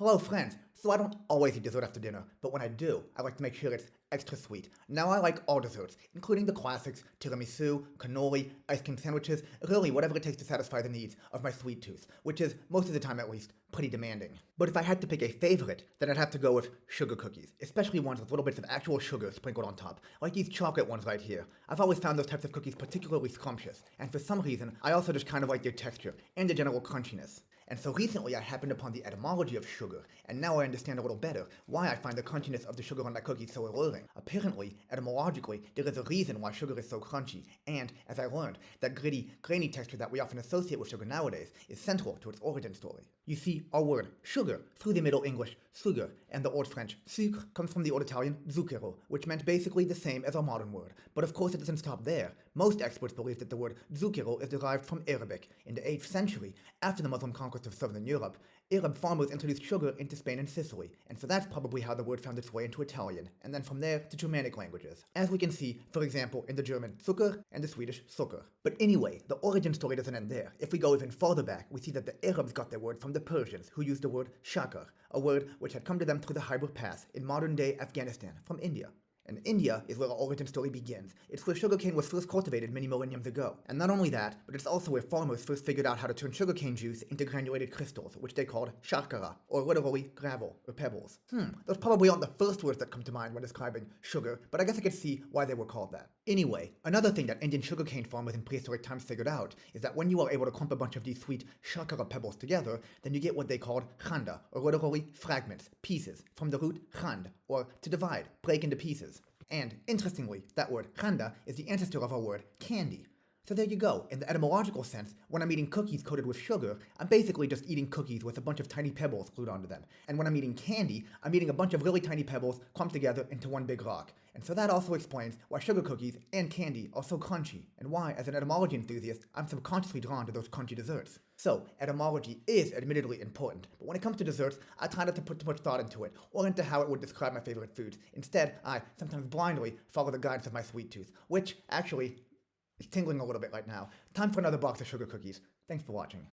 Hello friends, so I don't always eat dessert after dinner, but when I do, I like to make sure it's extra sweet. Now I like all desserts, including the classics, tiramisu, cannoli, ice cream sandwiches, really whatever it takes to satisfy the needs of my sweet tooth, which is, most of the time at least, pretty demanding. But if I had to pick a favorite, then I'd have to go with sugar cookies, especially ones with little bits of actual sugar sprinkled on top, like these chocolate ones right here. I've always found those types of cookies particularly scrumptious, and for some reason, I also just kind of like their texture and the general crunchiness. And so recently I happened upon the etymology of sugar, and now I understand a little better why I find the crunchiness of the sugar on my cookies so alluring. Apparently, etymologically, there is a reason why sugar is so crunchy, and, as I learned, that gritty, grainy texture that we often associate with sugar nowadays is central to its origin story. You see, our word sugar, through the Middle English sucre and the Old French sucre, comes from the Old Italian zucchero, which meant basically the same as our modern word. But of course it doesn't stop there. Most experts believe that the word zucchero is derived from Arabic. In the 8th century, after the Muslim conquest of southern Europe, Arab farmers introduced sugar into Spain and Sicily, and so that's probably how the word found its way into Italian, and then from there to Germanic languages, as we can see, for example, in the German Zucker and the Swedish Zucker. But anyway, the origin story doesn't end there. If we go even farther back, we see that the Arabs got their word from the Persians, who used the word shakar, a word which had come to them through the Khyber Pass in modern-day Afghanistan from India. And India is where our origin story begins. It's where sugarcane was first cultivated many millenniums ago. And not only that, but it's also where farmers first figured out how to turn sugarcane juice into granulated crystals, which they called shakara, or literally gravel, or pebbles. Those probably aren't the first words that come to mind when describing sugar, but I guess I could see why they were called that. Anyway, another thing that Indian sugarcane farmers in prehistoric times figured out is that when you are able to clump a bunch of these sweet shakara pebbles together, then you get what they called khanda, or literally fragments, pieces, from the root khand, or to divide, break into pieces. And, interestingly, that word khanda is the ancestor of our word candy. So there you go. In the etymological sense, when I'm eating cookies coated with sugar, I'm basically just eating cookies with a bunch of tiny pebbles glued onto them. And when I'm eating candy, I'm eating a bunch of really tiny pebbles clumped together into one big rock. And so that also explains why sugar cookies and candy are so crunchy, and why, as an etymology enthusiast, I'm subconsciously drawn to those crunchy desserts. So, etymology is admittedly important, but when it comes to desserts, I try not to put too much thought into it, or into how it would describe my favorite foods. Instead, I sometimes blindly follow the guidance of my sweet tooth, which, actually, is tingling a little bit right now. Time for another box of sugar cookies. Thanks for watching.